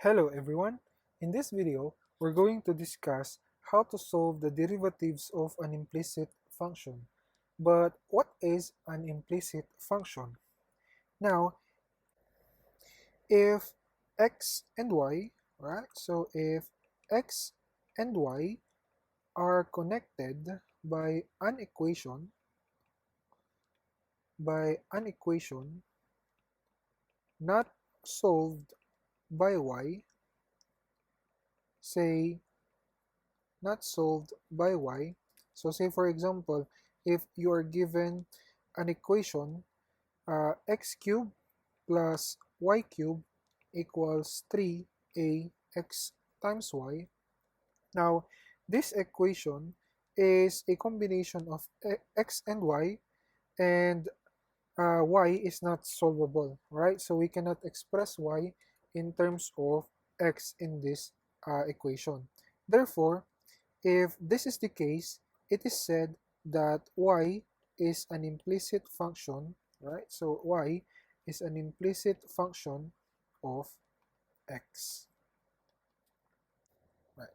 Hello everyone! In this video, we're going to discuss how to solve the derivatives of an implicit function. But what is an implicit function? Now, if x and y, right? So if x and y are connected by an equation not solved by y, say not solved by y. So say for example, if you are given an equation x cubed plus y cubed equals 3ax times y. Now, this equation is a combination of x and and y is not solvable, right? So we cannot express y in terms of x in this equation. Therefore, if this is the case, it is said that y is an implicit function, right? So y is an implicit function of x, right?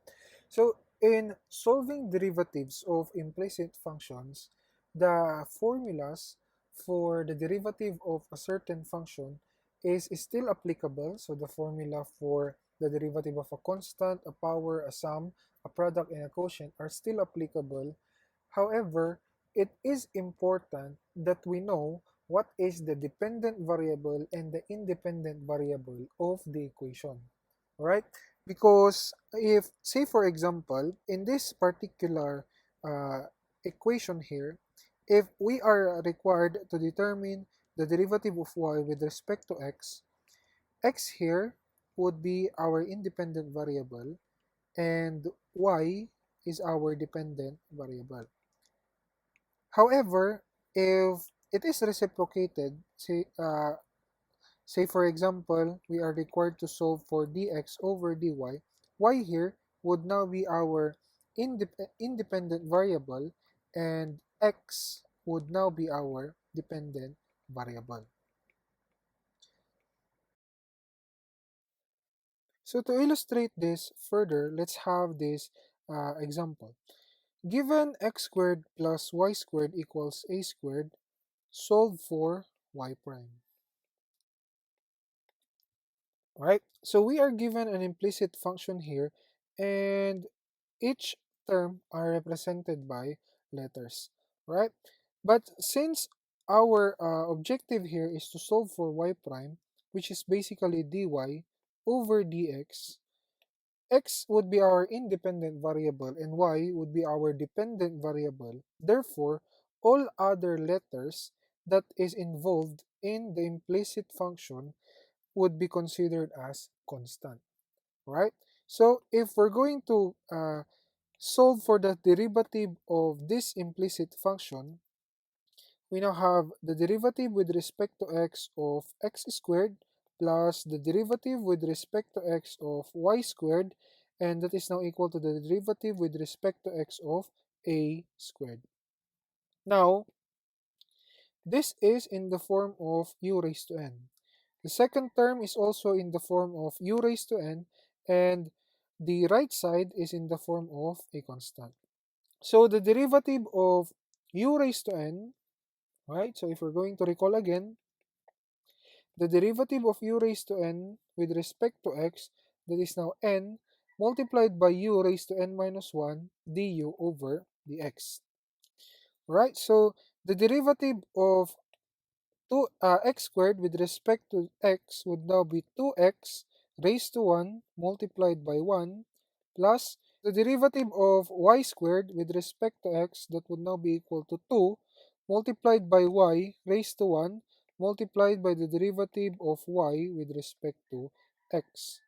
So in solving derivatives of implicit functions, the formulas for the derivative of a certain function is still applicable. So the formula for the derivative of a constant, a power, a sum, a product, and a quotient are still applicable. However, it is important that we know what is the dependent variable and the independent variable of the equation, right? Because if, say for example, in this particular uh, equation here, if we are required to determine the derivative of y with respect to x here would be our independent variable and y is our dependent variable. However, if it is reciprocated, say for example, we are required to solve for dx over dy, y here would now be our independent variable and x would now be our dependent variable. So to illustrate this further, let's have this example. Given x squared plus y squared equals a squared, solve for y prime. Right? So we are given an implicit function here, and each term are represented by letters, right? But since our objective here is to solve for y prime, which is basically dy over dx, x would be our independent variable and y would be our dependent variable. Therefore, all other letters that is involved in the implicit function would be considered as constant, right? So if we're going to solve for the derivative of this implicit function, we now have the derivative with respect to x of x squared plus the derivative with respect to x of y squared, and that is now equal to the derivative with respect to x of a squared. Now, this is in the form of u raised to n. The second term is also in the form of u raised to n, and the right side is in the form of a constant. So the derivative of u raised to n, right? So if we're going to recall again, the derivative of u raised to n with respect to x, that is now n, multiplied by u raised to n minus 1 du over dx. Right? So the derivative of x squared with respect to x would now be 2x raised to 1 multiplied by 1 plus the derivative of y squared with respect to x, that would now be equal to 2 multiplied by y raised to 1 multiplied by the derivative of y with respect to x.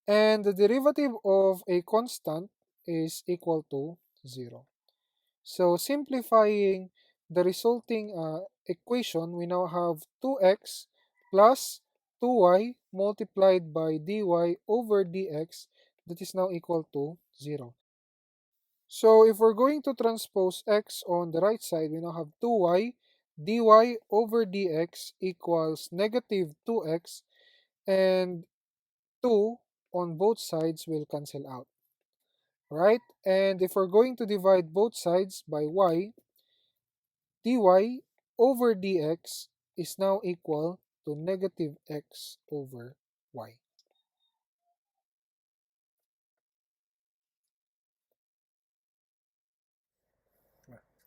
And the derivative of a constant is equal to 0. So simplifying the resulting equation, we now have 2x plus 2y multiplied by dy over dx, that is now equal to 0. So if we're going to transpose x on the right side, we now have 2y dy over dx equals negative 2x, and 2 on both sides will cancel out, right? And if we're going to divide both sides by y, dy over dx is now equal to negative x over y.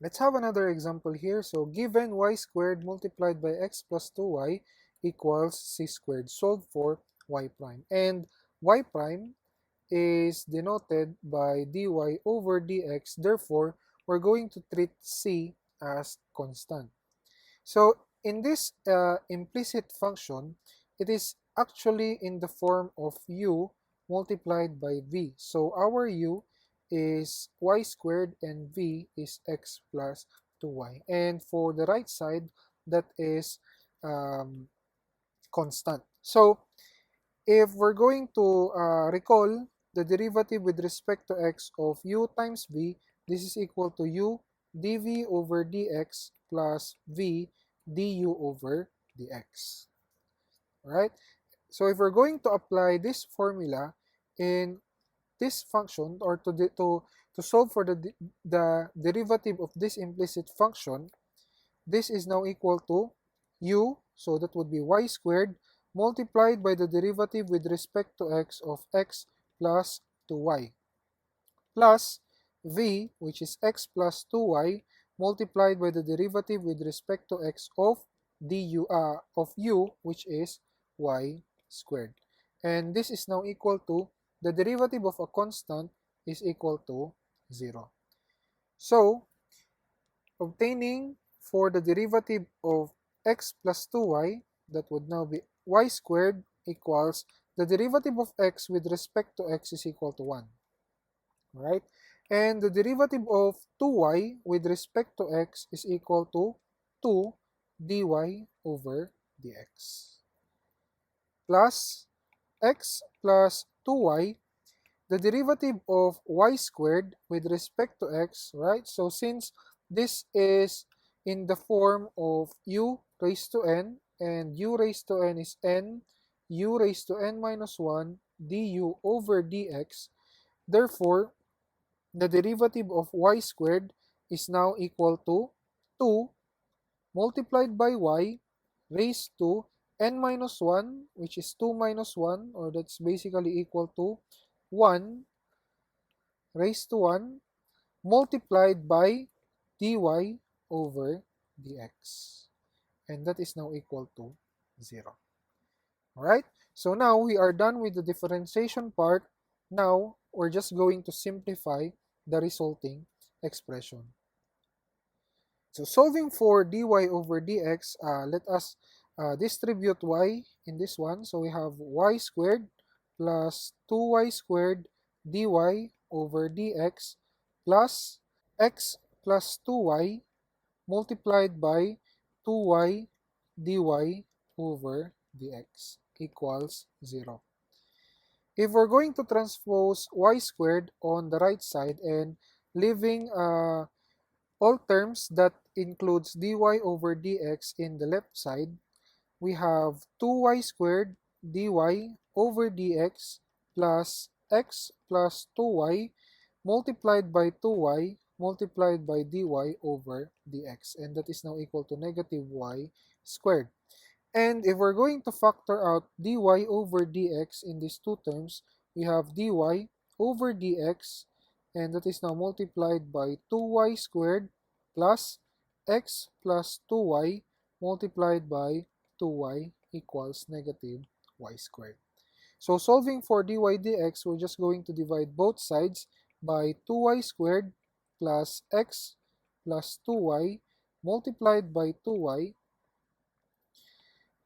Let's have another example here. So given y squared multiplied by x plus 2y equals c squared. Solve for y prime. And y prime is denoted by dy over dx. Therefore, we're going to treat c as constant. So in this implicit function, it is actually in the form of u multiplied by v. So our u is y squared and v is x plus 2y. And for the right side, that is constant. So if we're going to recall the derivative with respect to x of u times v, this is equal to u dv over dx plus v du over dx. Right? So if we're going to apply this formula in this function, or to solve for the derivative of this implicit function, this is now equal to u, so that would be y squared, multiplied by the derivative with respect to x of x plus 2y, plus v, which is x plus 2y, multiplied by the derivative with respect to x of of u, which is y squared. And this is now equal to the derivative of a constant is equal to 0. So, obtaining for the derivative of x plus 2y, that would now be y squared equals the derivative of x with respect to x is equal to 1. Right? And the derivative of 2y with respect to x is equal to 2 dy over dx. Plus x plus 2y, the derivative of y squared with respect to x, right? So since this is in the form of u raised to n, and u raised to n is n, u raised to n minus 1 du over dx, therefore, the derivative of y squared is now equal to 2 multiplied by y raised to n minus 1, which is 2 minus 1, or that's basically equal to 1 raised to 1 multiplied by dy over dx. And that is now equal to 0. Alright? So now we are done with the differentiation part. Now, we're just going to simplify the resulting expression. So solving for dy over dx, let us distribute y in this one. So we have y squared plus 2y squared dy over dx plus x plus 2y multiplied by 2y dy over dx equals 0. If we're going to transpose y squared on the right side and leaving all terms that includes dy over dx in the left side, we have 2y squared dy over dx plus x plus 2y multiplied by 2y multiplied by dy over dx, and that is now equal to negative y squared. And if we're going to factor out dy over dx in these two terms, we have dy over dx, and that is now multiplied by 2y squared plus x plus 2y multiplied by 2y equals negative y squared. So solving for dy dx, we're just going to divide both sides by 2y squared plus x plus 2y multiplied by 2y,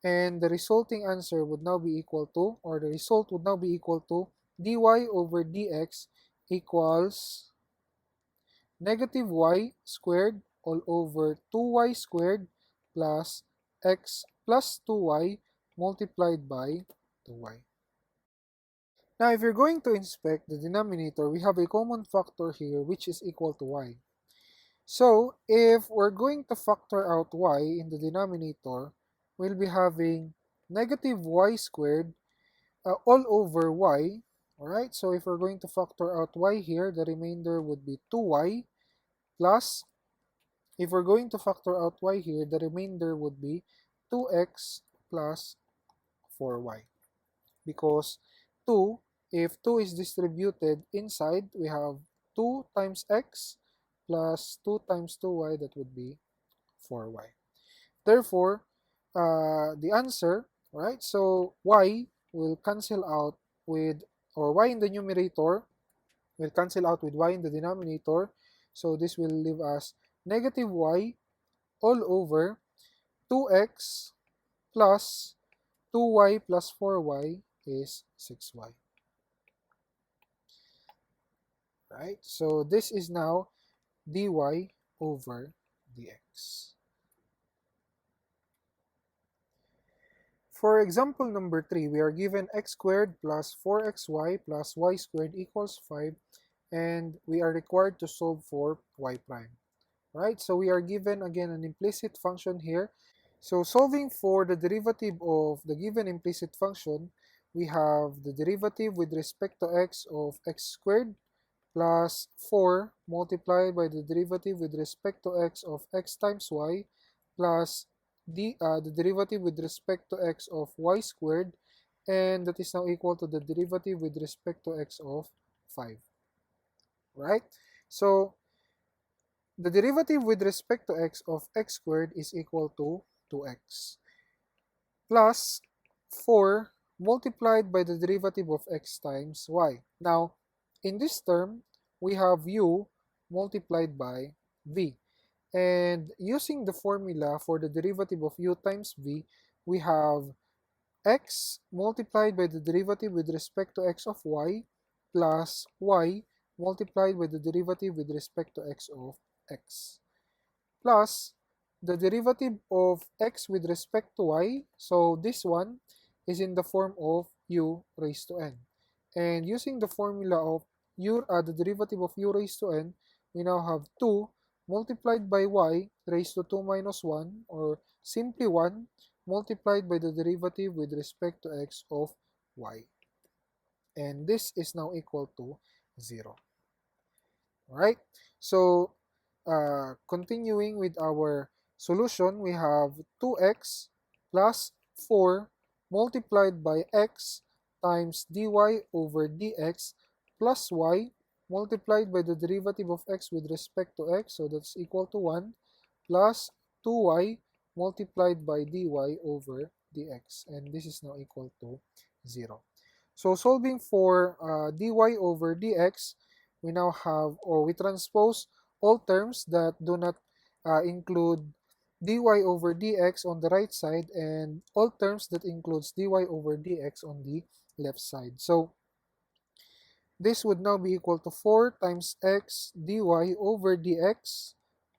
and the resulting answer would now be equal to, or the result would now be equal to, dy over dx equals negative y squared all over 2y squared plus x plus 2y multiplied by 2y. Now, if you're going to inspect the denominator, we have a common factor here which is equal to y. So, if we're going to factor out y in the denominator, we'll be having negative y squared all over y, Alright, so if we're going to factor out y here, the remainder would be 2y plus, if we're going to factor out y here, the remainder would be 2x plus 4y. Because 2, if 2 is distributed inside, we have 2 times x plus 2 times 2y, that would be 4y. Therefore, the answer, right? So y will cancel out with, or y in the numerator will cancel out with y in the denominator. So this will leave us negative y all over 2x plus 2y plus 4y is 6y. Right? So this is now dy over dx. For example number 3, we are given x squared plus 4xy plus y squared equals 5, and we are required to solve for y prime. Right? So we are given again an implicit function here. So solving for the derivative of the given implicit function, we have the derivative with respect to x of x squared plus 4 multiplied by the derivative with respect to x of x times y plus the derivative with respect to x of y squared, and that is now equal to the derivative with respect to x of 5. Right? So the derivative with respect to x of x squared is equal to 2x plus 4 multiplied by the derivative of x times y. Now, in this term, we have u multiplied by v. And using the formula for the derivative of u times v, we have x multiplied by the derivative with respect to x of y plus y multiplied by the derivative with respect to x of x plus the derivative of x with respect to y. So this one is in the form of u raised to n. And using the formula of the derivative of u raised to n, we now have 2 multiplied by y raised to 2 minus 1, or simply 1 multiplied by the derivative with respect to x of y. And this is now equal to 0. Alright? So, continuing with our solution, we have 2x plus 4 multiplied by x times dy over dx plus y multiplied by the derivative of x with respect to x, so that's equal to 1, plus 2y multiplied by dy over dx, and this is now equal to 0. So solving for dy over dx, we now have, or we transpose all terms that do not include dy over dx on the right side, and all terms that includes dy over dx on the left side. So this would now be equal to 4 times x dy over dx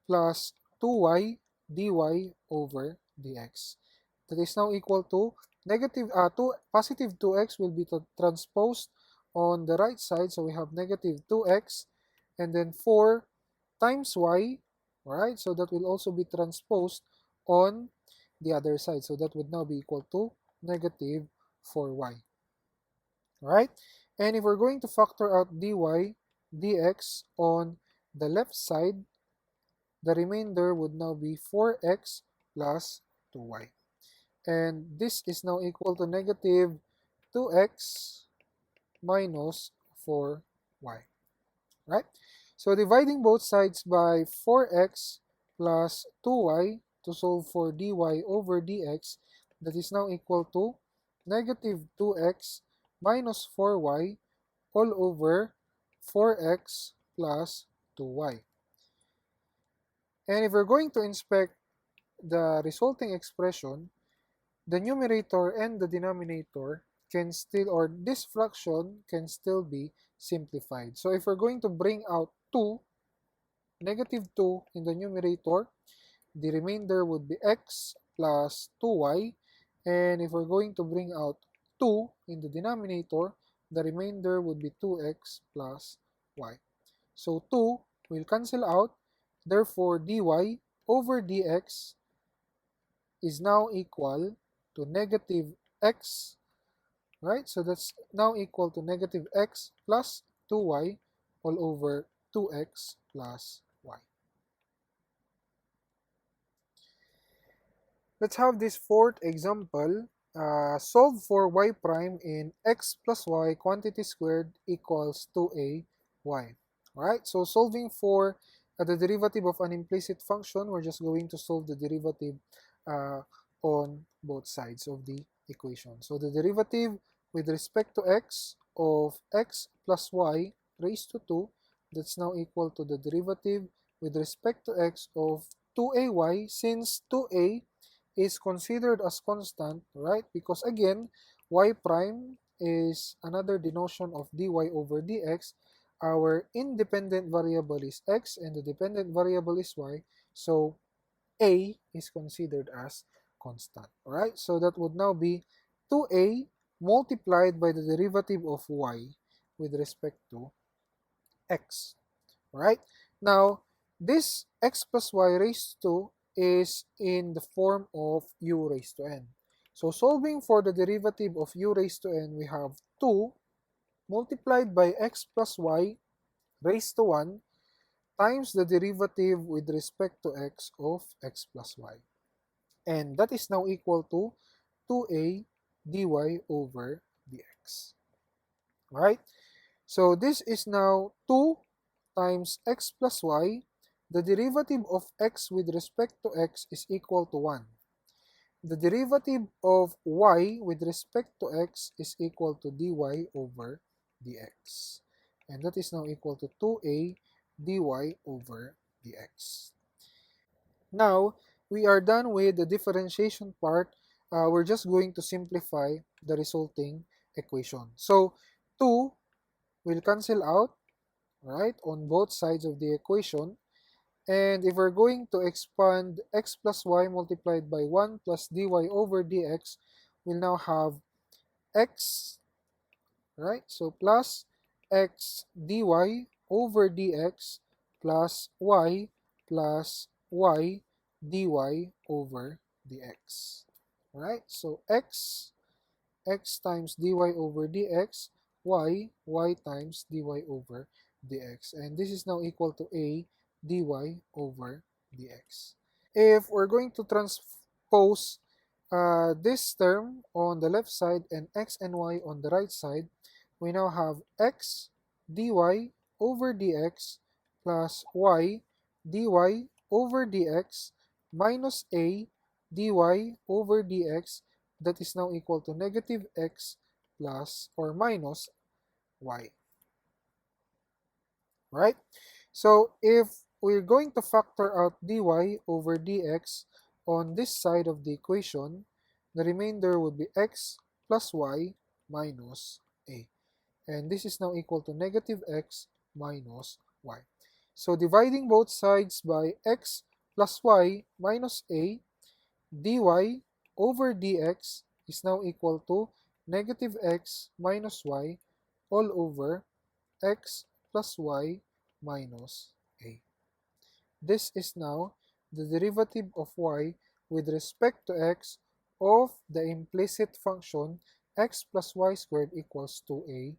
plus 2y dy over dx. That is now equal to positive 2x will be transposed on the right side. So we have negative 2x, and then 4 times y, right? So that will also be transposed on the other side. So that would now be equal to negative 4y. Right? And if we're going to factor out dy dx on the left side, the remainder would now be 4x plus 2y. And this is now equal to negative 2x minus 4y. Right? So dividing both sides by 4x plus 2y to solve for dy over dx, that is now equal to negative 2x minus 4y all over 4x plus 2y. And if we're going to inspect the resulting expression, the numerator and the denominator can still, or this fraction can still be simplified. So if we're going to bring out 2, negative 2 in the numerator, the remainder would be x plus 2y. And if we're going to bring out 2 in the denominator, the remainder would be 2x plus y. So 2 will cancel out. Therefore, dy over dx is now equal to negative x right? So that's now equal to negative x plus 2y all over 2x plus y. Let's have this fourth example. Solve for y prime in x plus y quantity squared equals 2a y. Alright, so solving for the derivative of an implicit function, we're just going to solve the derivative uh, on both sides of the equation. So the derivative with respect to x of x plus y raised to 2, that's now equal to the derivative with respect to x of 2ay, since 2a is considered as constant, right? Because again, y prime is another denotion of dy over dx. Our independent variable is x and the dependent variable is y. So a is considered as constant, right? So that would now be 2a multiplied by the derivative of y with respect to x. Right? Now, this x plus y raised to is in the form of u raised to n. So solving for the derivative of u raised to n, we have 2 multiplied by x plus y raised to 1 times the derivative with respect to x of x plus y. And that is now equal to 2a dy over dx. Right? So this is now 2 times x plus y. The derivative of x with respect to x is equal to 1. The derivative of y with respect to x is equal to dy over dx. And that is now equal to 2a dy over dx. Now, we are done with the differentiation part. We're just going to simplify the resulting equation. So, 2 will cancel out, right, on both sides of the equation. And if we're going to expand x plus y multiplied by 1 plus dy over dx, we'll now have x, right? So plus x dy over dx plus y dy over dx. Right? So x times dy over dx, y times dy over dx. And this is now equal to a dy over dx. If we're going to transpose this term on the left side and x and y on the right side, we now have x dy over dx plus y dy over dx minus a dy over dx, that is now equal to negative x plus or minus y. Right? So if we're going to factor out dy over dx on this side of the equation, the remainder would be x plus y minus a. And this is now equal to negative x minus y. So dividing both sides by x plus y minus a, dy over dx is now equal to negative x minus y all over x plus y minus a. This is now the derivative of y with respect to x of the implicit function x plus y squared equals 2ay.